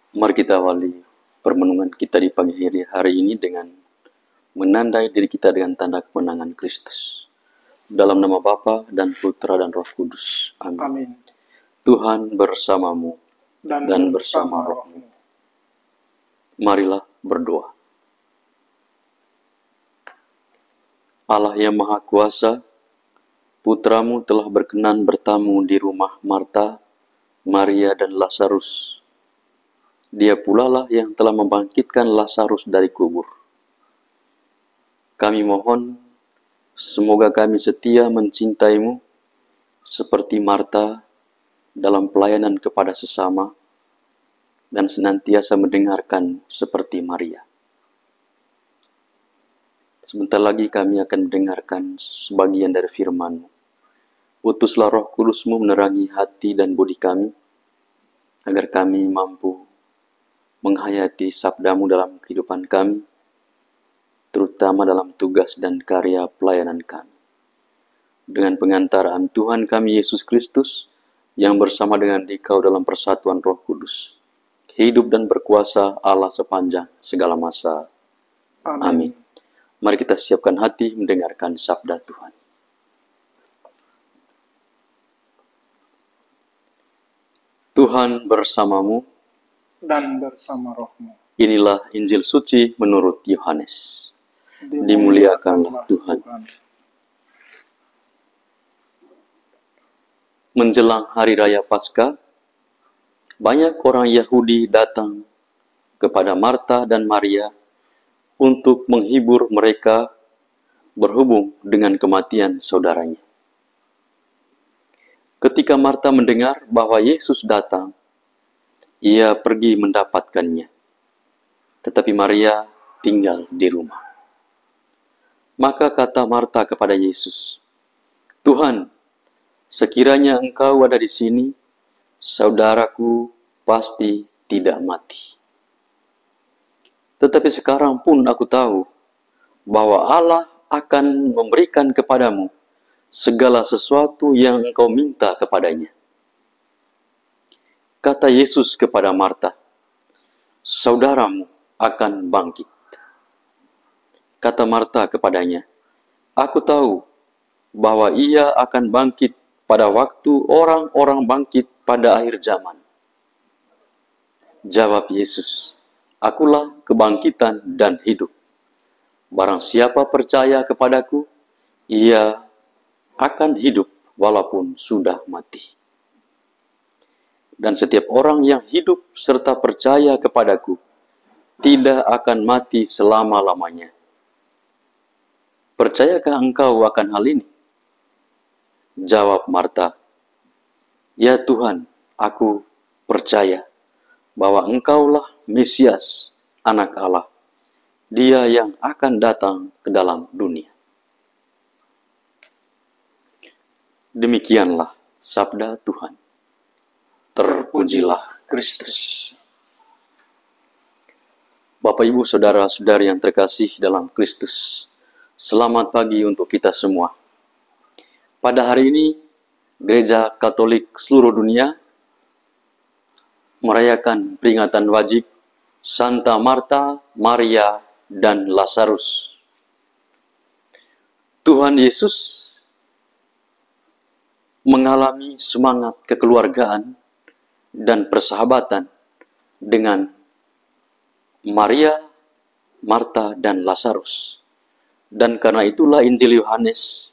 Mari kita awali permenungan kita di pagi hari ini dengan menandai diri kita dengan tanda kemenangan Kristus. Dalam nama Bapa dan Putra dan Roh Kudus. Amin. Amin. Tuhan bersamamu Dan bersama rohmu. Marilah berdoa. Allah yang Maha Kuasa, Putramu telah berkenan bertamu di rumah Marta, Maria, dan Lazarus. Dia pula lah yang telah membangkitkan Lazarus dari kubur. Kami mohon, semoga kami setia mencintaimu seperti Marta dalam pelayanan kepada sesama dan senantiasa mendengarkan seperti Maria. Sebentar lagi kami akan mendengarkan sebagian dari firman-Mu. Utuslah Roh Kudus-Mu menerangi hati dan budi kami, agar kami mampu menghayati sabda-Mu dalam kehidupan kami, terutama dalam tugas dan karya pelayanan kami. Dengan pengantaraan Tuhan kami Yesus Kristus, yang bersama dengan Dikau dalam persatuan Roh Kudus, hidup dan berkuasa Allah sepanjang segala masa. Amin. Mari kita siapkan hati mendengarkan sabda Tuhan. Tuhan bersamamu Dan bersama rohmu. Inilah Injil suci menurut Yohanes. Dimuliakanlah Tuhan. Menjelang hari raya Paskah, banyak orang Yahudi datang kepada Marta dan Maria untuk menghibur mereka berhubung dengan kematian saudaranya. Ketika Marta mendengar bahwa Yesus datang, ia pergi mendapatkannya. Tetapi Maria tinggal di rumah. Maka kata Marta kepada Yesus, "Tuhan, sekiranya Engkau ada di sini, saudaraku pasti tidak mati. Tetapi sekarang pun aku tahu bahwa Allah akan memberikan kepadamu segala sesuatu yang engkau minta kepadanya." Kata Yesus kepada Marta, "Saudaramu akan bangkit." Kata Marta kepadanya, "Aku tahu bahwa ia akan bangkit pada waktu orang-orang bangkit pada akhir zaman." Jawab Yesus, "Akulah kebangkitan dan hidup. Barang siapa percaya kepadaku, ia akan hidup walaupun sudah mati. Dan setiap orang yang hidup serta percaya kepadaku tidak akan mati selama-lamanya. Percayakah engkau akan hal ini?" Jawab Marta, "Ya Tuhan, aku percaya bahwa Engkaulah Mesias, Anak Allah, Dia yang akan datang ke dalam dunia." Demikianlah sabda Tuhan. Terpujilah Kristus. Bapak, Ibu, Saudara-saudari yang terkasih dalam Kristus, selamat pagi untuk kita semua. Pada hari ini, Gereja Katolik seluruh dunia merayakan peringatan wajib Santa Marta, Maria, dan Lazarus. Tuhan Yesus mengalami semangat kekeluargaan dan persahabatan dengan Maria, Marta, dan Lazarus. Dan karena itulah Injil Yohanes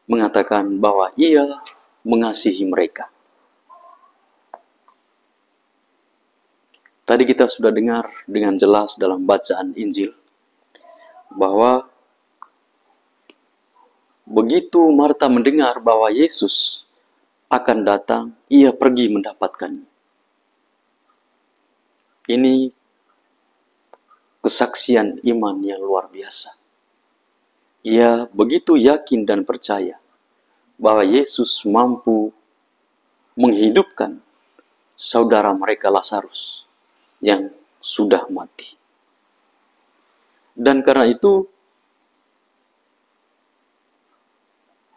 mengatakan bahwa ia mengasihi mereka. Tadi kita sudah dengar dengan jelas dalam bacaan Injil bahwa begitu Marta mendengar bahwa Yesus akan datang, ia pergi mendapatkannya. Ini kesaksian iman yang luar biasa. Ia begitu yakin dan percaya bahwa Yesus mampu menghidupkan saudara mereka Lazarus yang sudah mati. Dan karena itu,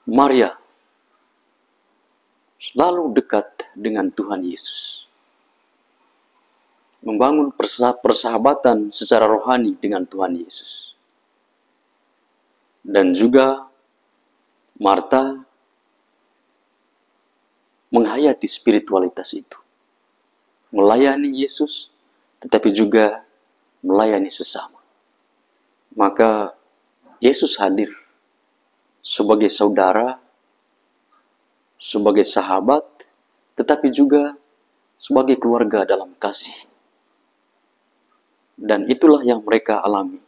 Maria selalu dekat dengan Tuhan Yesus. membangun persahabatan secara rohani dengan Tuhan Yesus. Dan juga Marta menghayati spiritualitas itu. Melayani Yesus, tetapi juga melayani sesama. Maka Yesus hadir sebagai saudara, sebagai sahabat, tetapi juga sebagai keluarga dalam kasih. Dan itulah yang mereka alami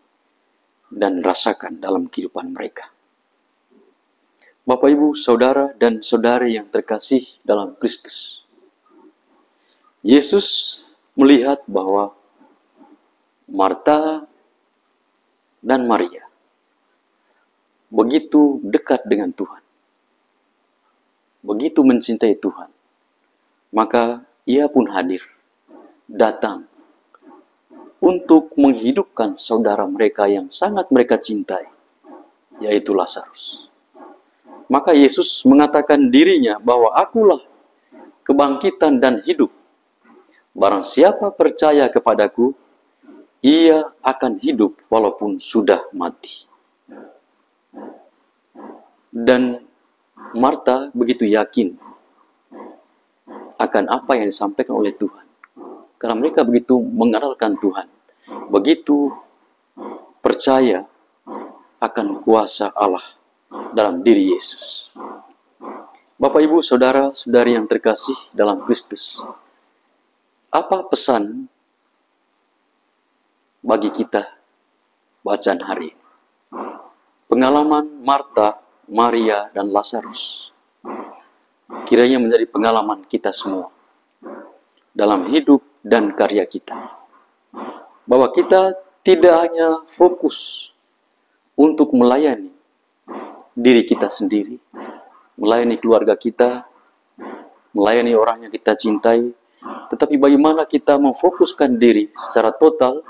dan rasakan dalam kehidupan mereka. Bapak, Ibu, saudara dan saudari yang terkasih dalam Kristus, Yesus melihat bahwa Marta dan Maria begitu dekat dengan Tuhan, begitu mencintai Tuhan, maka ia pun hadir, datang untuk menghidupkan saudara mereka yang sangat mereka cintai, yaitu Lazarus. Maka Yesus mengatakan dirinya bahwa akulah kebangkitan dan hidup. Barang siapa percaya kepadaku, ia akan hidup walaupun sudah mati. Dan Marta begitu yakin akan apa yang disampaikan oleh Tuhan. Karena mereka begitu mengandalkan Tuhan. Begitu percaya akan kuasa Allah dalam diri Yesus. Bapak, Ibu, saudara, saudari yang terkasih dalam Kristus, apa pesan bagi kita bacaan hari ini? Pengalaman Marta, Maria, dan Lazarus kiranya menjadi pengalaman kita semua dalam hidup dan karya kita. Bahwa kita tidak hanya fokus untuk melayani diri kita sendiri, melayani keluarga kita, melayani orang yang kita cintai, tetapi bagaimana kita memfokuskan diri secara total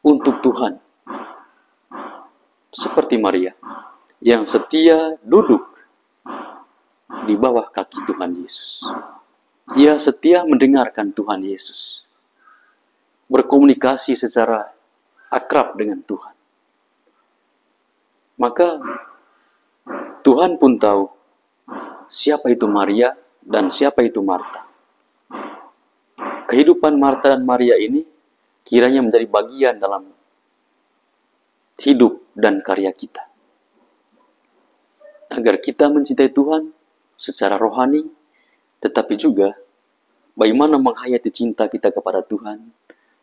untuk Tuhan. Seperti Maria yang setia duduk di bawah kaki Tuhan Yesus. Ia setia mendengarkan Tuhan Yesus, berkomunikasi secara akrab dengan Tuhan. Maka Tuhan pun tahu siapa itu Maria dan siapa itu Marta. Kehidupan Marta dan Maria ini kiranya menjadi bagian dalam hidup dan karya kita. Agar kita mencintai Tuhan secara rohani, tetapi juga bagaimana menghayati cinta kita kepada Tuhan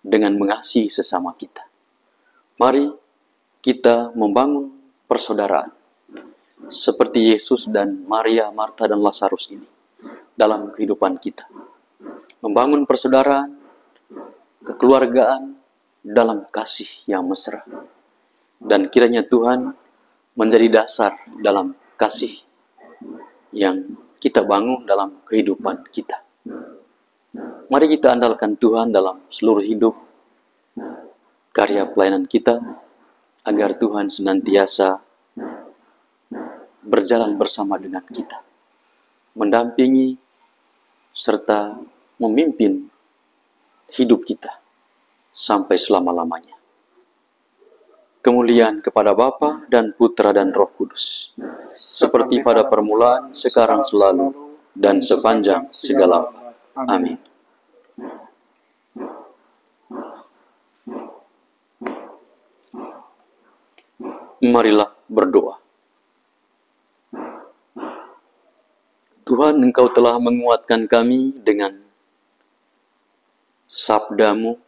dengan mengasihi sesama kita. Mari kita membangun persaudaraan seperti Yesus dan Maria, Marta, dan Lazarus ini dalam kehidupan kita. Membangun persaudaraan, kekeluargaan dalam kasih yang mesra. Dan kiranya Tuhan menjadi dasar dalam kasih yang kita bangun dalam kehidupan kita. Mari kita andalkan Tuhan dalam seluruh hidup, karya pelayanan kita, agar Tuhan senantiasa berjalan bersama dengan kita, mendampingi serta memimpin hidup kita sampai selama-lamanya. Kemuliaan kepada Bapa dan Putra dan Roh Kudus, seperti pada permulaan, sekarang, selalu, dan sepanjang segala abad. Amin. Marilah berdoa. Tuhan, Engkau telah menguatkan kami dengan sabda-Mu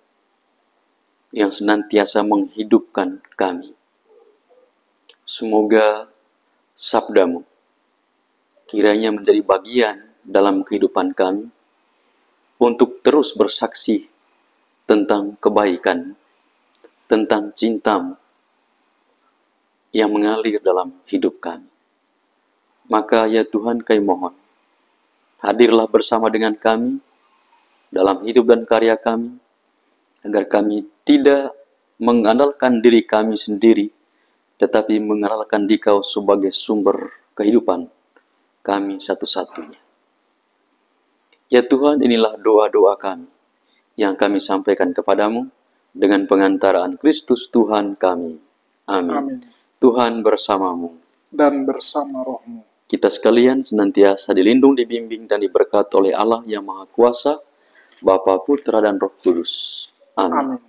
yang senantiasa menghidupkan kami. Semoga sabda-Mu kiranya menjadi bagian dalam kehidupan kami untuk terus bersaksi tentang kebaikan, tentang cinta-Mu yang mengalir dalam hidup kami. Maka ya Tuhan, kami mohon, hadirlah bersama dengan kami dalam hidup dan karya kami, agar kami tidak mengandalkan diri kami sendiri, tetapi mengandalkan Dikau sebagai sumber kehidupan kami satu-satunya. Ya Tuhan, inilah doa-doa kami yang kami sampaikan kepadamu dengan pengantaraan Kristus Tuhan kami. Amin. Amin. Tuhan bersamamu. Dan bersama rohmu. Kita sekalian senantiasa dilindung, dibimbing, dan diberkati oleh Allah yang Maha Kuasa, Bapa, Putra, dan Roh Kudus. Amin. Amin.